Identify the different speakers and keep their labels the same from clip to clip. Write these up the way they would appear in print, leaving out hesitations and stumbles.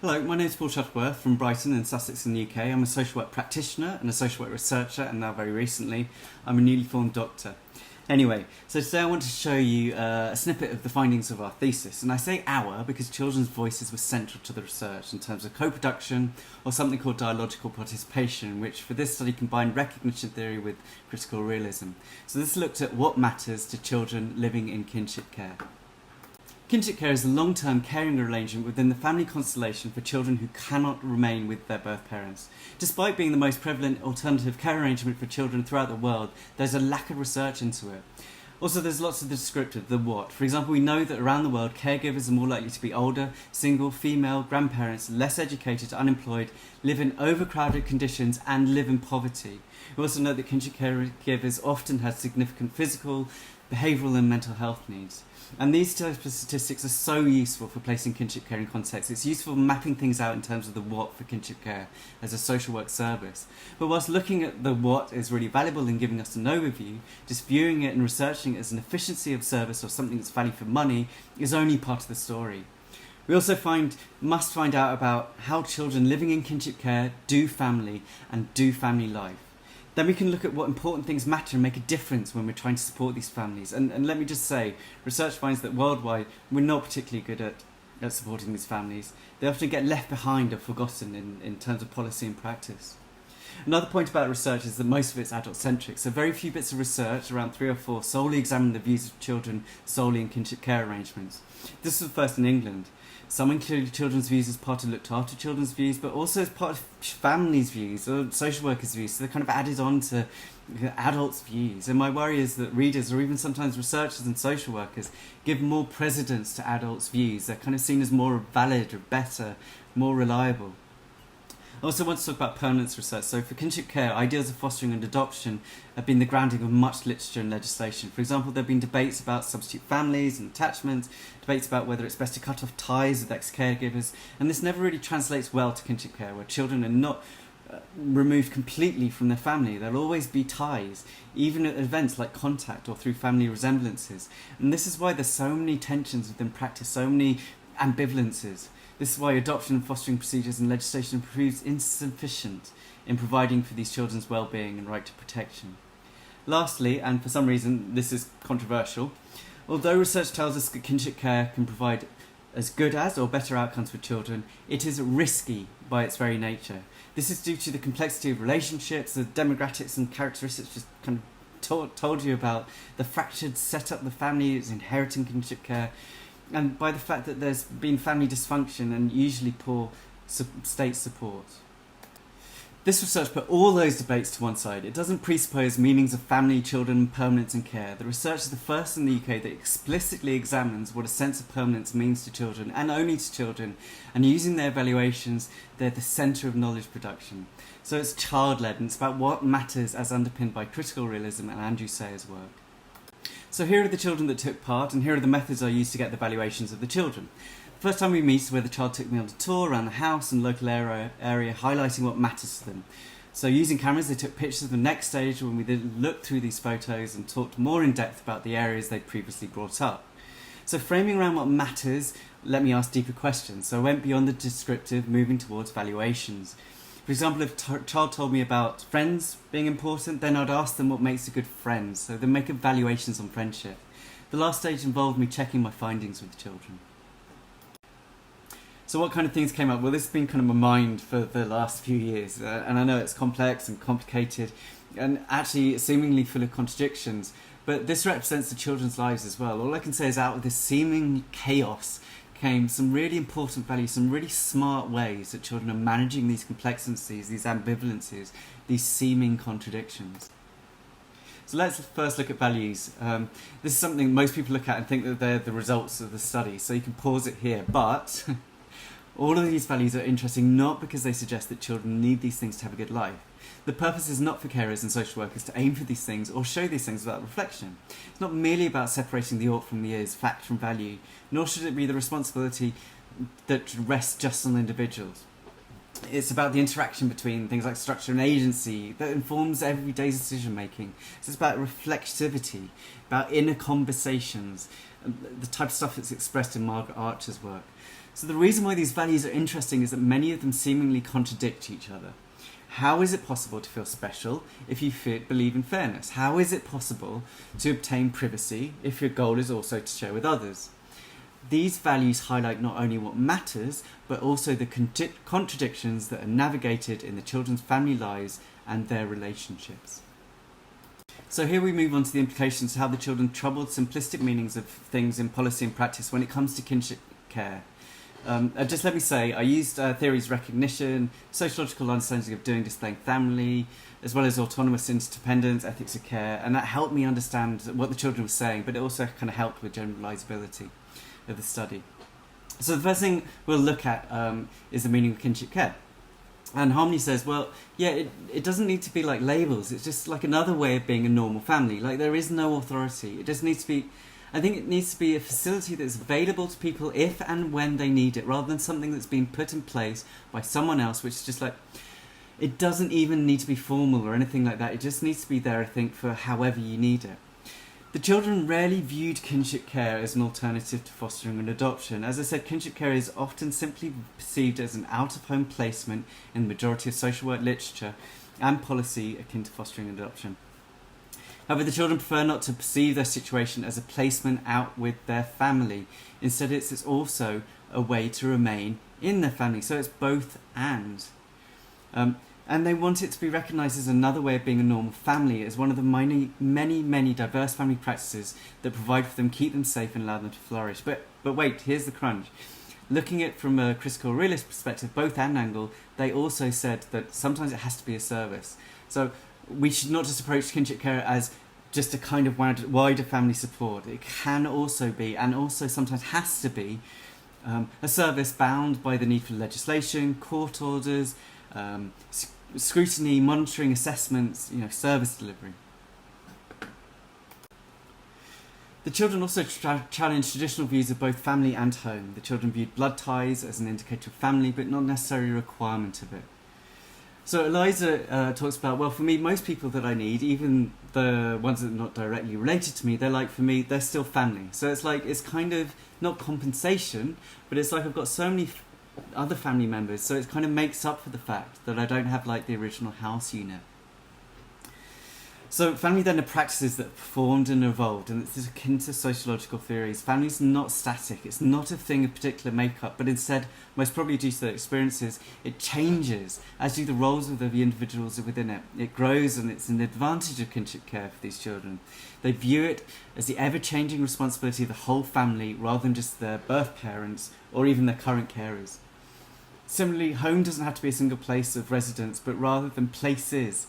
Speaker 1: Hello, my name is Paul Shuttleworth from Brighton in Sussex in the UK. I'm a social work practitioner and a social work researcher, and now very recently I'm a newly formed doctor. Anyway, so today I want to show you a snippet of the findings of our thesis, and I say our because children's voices were central to the research in terms of co-production or something called dialogical participation, which for this study combined recognition theory with critical realism. So this looked at what matters to children living in kinship care. Kinship care is a long-term caring arrangement within the family constellation for children who cannot remain with their birth parents. Despite being the most prevalent alternative care arrangement for children throughout the world, there's a lack of research into it. Also, there's lots of the descriptive, the what. For example, we know that around the world, caregivers are more likely to be older, single, female, grandparents, less educated, unemployed, live in overcrowded conditions, and live in poverty. We also know that kinship caregivers often have significant physical, behavioural and mental health needs. And these types of statistics are so useful for placing kinship care in context. It's useful for mapping things out in terms of the what for kinship care as a social work service. But whilst looking at the what is really valuable in giving us an overview, just viewing it and researching it as an efficiency of service or something that's value for money is only part of the story. We also must find out about how children living in kinship care do family and do family life. Then we can look at what important things matter and make a difference when we're trying to support these families. And let me just say, research finds that worldwide we're not particularly good at supporting these families. They often get left behind or forgotten in terms of policy and practice. Another point about research is that most of it's adult-centric, so very few bits of research, around 3 or 4, solely examine the views of children solely in kinship care arrangements. This was first in England. Some included children's views as part of looked after children's views, but also as part of families' views or social workers' views, so they're kind of added on to adults' views. And my worry is that readers, or even sometimes researchers and social workers, give more precedence to adults' views. They're kind of seen as more valid or better, more reliable. I also want to talk about permanence research. So for kinship care, ideas of fostering and adoption have been the grounding of much literature and legislation. For example, there have been debates about substitute families and attachment, debates about whether it's best to cut off ties with ex-caregivers, and this never really translates well to kinship care, where children are not removed completely from their family. There'll always be ties, even at events like contact or through family resemblances. And this is why there's so many tensions within practice, so many ambivalences. This is why adoption and fostering procedures and legislation proves insufficient in providing for these children's well-being and right to protection. Lastly, and for some reason this is controversial, although research tells us that kinship care can provide as good as or better outcomes for children, it is risky by its very nature. This is due to the complexity of relationships, the demographics and characteristics just kind of told you about, the fractured setup the family is inheriting kinship care, and by the fact that there's been family dysfunction and usually poor state support. This research put all those debates to one side. It doesn't presuppose meanings of family, children, permanence and care. The research is the first in the UK that explicitly examines what a sense of permanence means to children, and only to children, and using their evaluations, they're the centre of knowledge production. So it's child-led, and it's about what matters as underpinned by critical realism and Andrew Sayers' work. So here are the children that took part, and here are the methods I used to get the valuations of the children. The first time we meet is where the child took me on a tour around the house and local area highlighting what matters to them. So using cameras, they took pictures of the next stage when we then looked through these photos and talked more in depth about the areas they'd previously brought up. So framing around what matters let me ask deeper questions. So I went beyond the descriptive, moving towards valuations. For example, if a child told me about friends being important, then I'd ask them what makes a good friend, so they make evaluations on friendship. The last stage involved me checking my findings with the children. So what kind of things came up? Well, this has been kind of my mind for the last few years, and I know it's complex and complicated, and actually seemingly full of contradictions, but this represents the children's lives as well. All I can say is out of this seeming chaos came some really important values, some really smart ways that children are managing these complexities, these ambivalences, these seeming contradictions. So let's first look at values. This is something most people look at and think that they're the results of the study, so you can pause it here, but all of these values are interesting not because they suggest that children need these things to have a good life. The purpose is not for carers and social workers to aim for these things or show these things without reflection. It's not merely about separating the ought from the is, fact from value, nor should it be the responsibility that rests just on individuals. It's about the interaction between things like structure and agency that informs everyday decision making. So it's about reflexivity, about inner conversations, the type of stuff that's expressed in Margaret Archer's work. So the reason why these values are interesting is that many of them seemingly contradict each other. How is it possible to feel special if you believe in fairness? How is it possible to obtain privacy if your goal is also to share with others? These values highlight not only what matters, but also the contradictions that are navigated in the children's family lives and their relationships. So here we move on to the implications of how the children troubled simplistic meanings of things in policy and practice when it comes to kinship care. Just let me say, I used theories recognition, sociological understanding of doing, displaying family, as well as autonomous interdependence, ethics of care, and that helped me understand what the children were saying, but it also kind of helped with generalisability of the study. So the first thing we'll look at is the meaning of kinship care. And Harmony says, well, yeah, it doesn't need to be like labels, it's just like another way of being a normal family. Like, there is no authority, it just needs to be, I think it needs to be a facility that's available to people if and when they need it, rather than something that's been put in place by someone else, which is just like, it doesn't even need to be formal or anything like that. It just needs to be there, I think, for however you need it. The children rarely viewed kinship care as an alternative to fostering and adoption. As I said, kinship care is often simply perceived as an out-of-home placement in the majority of social work literature and policy akin to fostering and adoption. However, the children prefer not to perceive their situation as a placement out with their family. Instead, it's also a way to remain in their family. So it's both and. And they want it to be recognised as another way of being a normal family, as one of the many diverse family practices that provide for them, keep them safe and allow them to flourish. But wait, here's the crunch. Looking at it from a critical realist perspective, both and angle, they also said that sometimes it has to be a service. So we should not just approach kinship care as just a kind of wider family support. It can also be, and also sometimes has to be, a service bound by the need for legislation, court orders, scrutiny, monitoring, assessments, service delivery. The children also challenged traditional views of both family and home. The children viewed blood ties as an indicator of family, but not necessarily a requirement of it. So Eliza talks about, well, for me, most people that I need, even the ones that are not directly related to me, for me, they're still family. So it's kind of not compensation, but it's like I've got so many other family members, so it kind of makes up for the fact that I don't have the original house unit. So family then are practices that formed and evolved, and it's akin to sociological theories. Family's not static, it's not a thing of particular makeup, but instead, most probably due to their experiences, it changes, as do the roles of the individuals within it. It grows, and it's an advantage of kinship care for these children. They view it as the ever-changing responsibility of the whole family, rather than just their birth parents, or even their current carers. Similarly, home doesn't have to be a single place of residence, but rather than places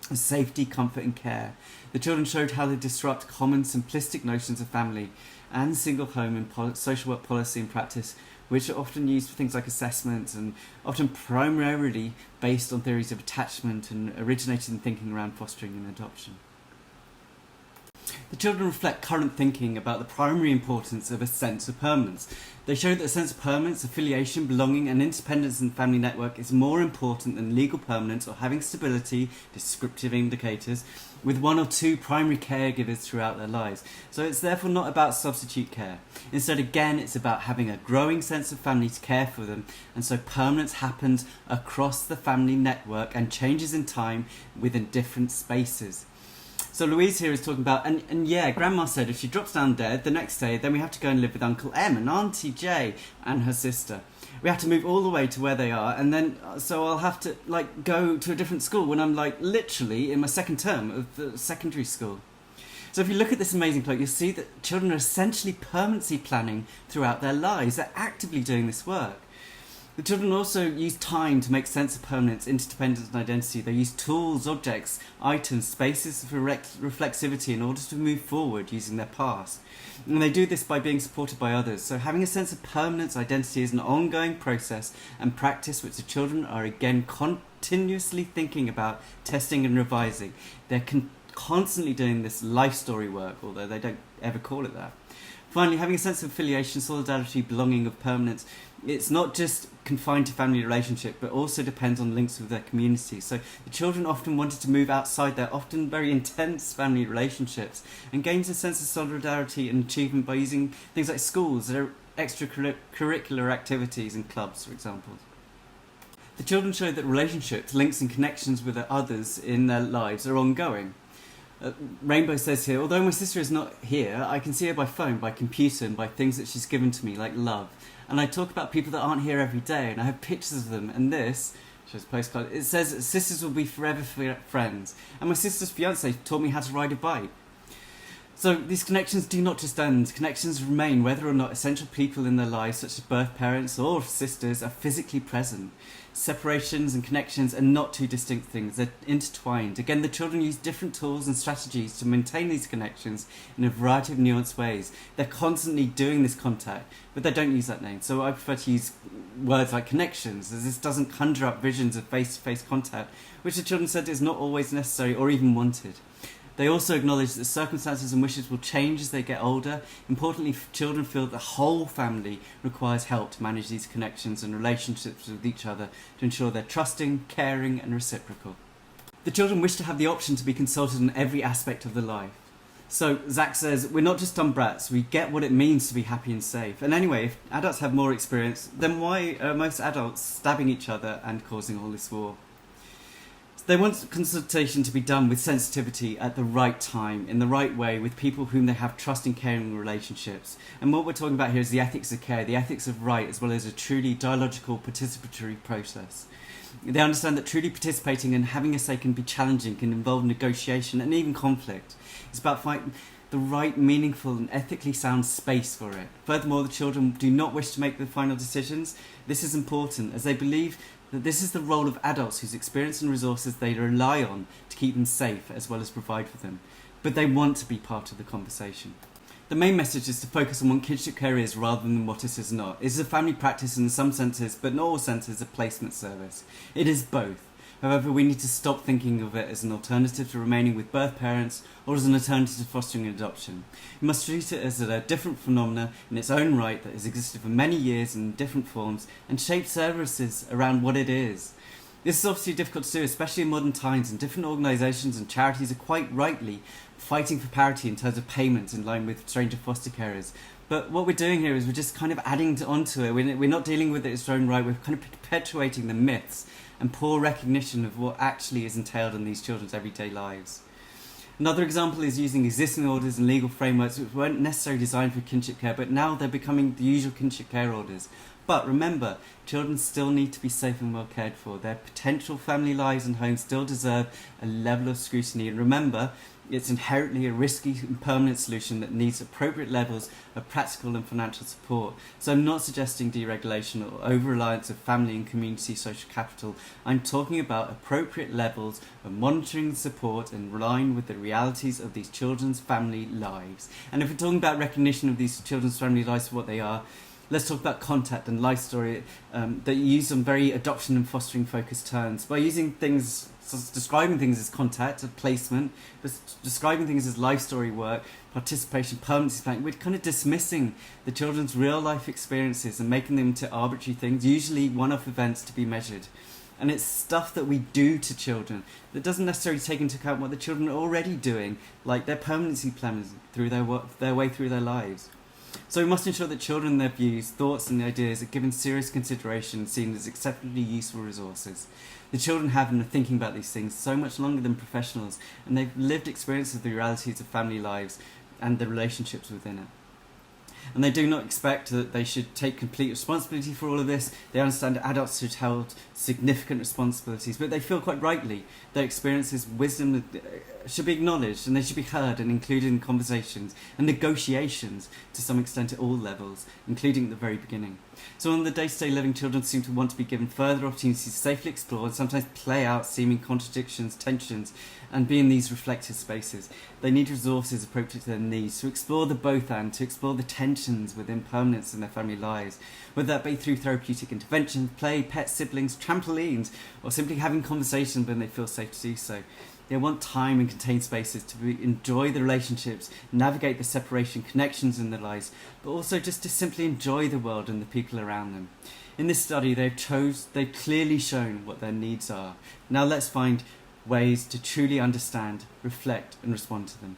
Speaker 1: of safety, comfort and care. The children showed how they disrupt common simplistic notions of family and single home in social work policy and practice, which are often used for things like assessments and often primarily based on theories of attachment and originated in thinking around fostering and adoption. The children reflect current thinking about the primary importance of a sense of permanence. They show that a sense of permanence, affiliation, belonging and independence in the family network is more important than legal permanence or having stability, descriptive indicators, with one or two primary caregivers throughout their lives. So it's therefore not about substitute care. Instead, again, it's about having a growing sense of family to care for them, and so permanence happens across the family network and changes in time within different spaces. So Louise here is talking about, and yeah, Grandma said if she drops down dead the next day, then we have to go and live with Uncle M and Auntie J and her sister. We have to move all the way to where they are, and then so I'll have to go to a different school when I'm literally in my second term of the secondary school. So if you look at this amazing plot, you'll see that children are essentially permanency planning throughout their lives. They're actively doing this work. The children also use time to make sense of permanence, interdependence and identity. They use tools, objects, items, spaces for reflexivity in order to move forward using their past. And they do this by being supported by others. So having a sense of permanence, identity is an ongoing process and practice which the children are again continuously thinking about, testing and revising. They're constantly doing this life story work, although they don't ever call it that. Finally, having a sense of affiliation, solidarity, belonging, of permanence, it's not just confined to family relationship, but also depends on links with their community. So the children often wanted to move outside their often very intense family relationships and gains a sense of solidarity and achievement by using things like schools. They're extracurricular activities and clubs, for example. The children show that relationships, links and connections with others in their lives are ongoing. Rainbow says here, although my sister is not here, I can see her by phone, by computer and by things that she's given to me, like love. And I talk about people that aren't here every day, and I have pictures of them, and this, shows a postcard, it says that sisters will be forever friends. And my sister's fiancé taught me how to ride a bike. So these connections do not just end. Connections remain whether or not essential people in their lives, such as birth parents or sisters, are physically present. Separations and connections are not two distinct things, they're intertwined. Again, the children use different tools and strategies to maintain these connections in a variety of nuanced ways. They're constantly doing this contact, but they don't use that name. So I prefer to use words like connections, as this doesn't conjure up visions of face-to-face contact, which the children said is not always necessary or even wanted. They also acknowledge that circumstances and wishes will change as they get older. Importantly, children feel that the whole family requires help to manage these connections and relationships with each other to ensure they're trusting, caring and reciprocal. The children wish to have the option to be consulted on every aspect of their life. So Zach says, we're not just dumb brats, we get what it means to be happy and safe. And anyway, if adults have more experience, then why are most adults stabbing each other and causing all this war? They want consultation to be done with sensitivity at the right time, in the right way, with people whom they have trusting, caring relationships. And what we're talking about here is the ethics of care, the ethics of right, as well as a truly dialogical, participatory process. They understand that truly participating and having a say can be challenging, can involve negotiation and even conflict. It's about finding the right, meaningful and ethically sound space for it. Furthermore, the children do not wish to make the final decisions. This is important, as they believe that this is the role of adults whose experience and resources they rely on to keep them safe as well as provide for them. But they want to be part of the conversation. The main message is to focus on what kinship care is rather than what it is not. It is a family practice in some senses, but not all senses a placement service. It is both. However, we need to stop thinking of it as an alternative to remaining with birth parents or as an alternative to fostering and adoption. We must treat it as a different phenomena in its own right that has existed for many years in different forms and shaped services around what it is. This is obviously difficult to do, especially in modern times, and different organisations and charities are quite rightly fighting for parity in terms of payments in line with stranger foster carers. But what we're doing here is we're just kind of adding onto it. We're not dealing with it in its own right, we're kind of perpetuating the myths and poor recognition of what actually is entailed in these children's everyday lives. Another example is using existing orders and legal frameworks which weren't necessarily designed for kinship care, but now they're becoming the usual kinship care orders. But remember, children still need to be safe and well cared for. Their potential family lives and homes still deserve a level of scrutiny. And remember, it's inherently a risky and permanent solution that needs appropriate levels of practical and financial support. So I'm not suggesting deregulation or over-reliance of family and community social capital. I'm talking about appropriate levels of monitoring and support in line with the realities of these children's family lives. And if we're talking about recognition of these children's family lives for what they are, let's talk about contact and life story that you use some very adoption and fostering focused terms. By using things, describing things as contact, as placement, describing things as life story work, participation, permanency planning, we're kind of dismissing the children's real life experiences and making them into arbitrary things, usually one-off events to be measured. And it's stuff that we do to children that doesn't necessarily take into account what the children are already doing, like their permanency plans through their way through their lives. So we must ensure that children and their views, thoughts and ideas are given serious consideration and seen as exceptionally useful resources. The children have and are thinking about these things so much longer than professionals, and they've lived experience of the realities of family lives and the relationships within it. And they do not expect that they should take complete responsibility for all of this. They understand that adults should hold significant responsibilities, but they feel quite rightly their experiences, wisdom should be acknowledged, and they should be heard and included in conversations and negotiations to some extent at all levels, including at the very beginning. So on the day-to-day living, children seem to want to be given further opportunities to safely explore and sometimes play out seeming contradictions, tensions, and be in these reflective spaces. They need resources appropriate to their needs, to explore the both and, to explore the tensions within permanence in their family lives, whether that be through therapeutic intervention, play, pet siblings, trampolines, or simply having conversations when they feel safe to do so. They want time and contained spaces to enjoy the relationships, navigate the separation, connections in their lives, but also just to simply enjoy the world and the people around them. In this study, they've clearly shown what their needs are. Now let's find ways to truly understand, reflect and respond to them.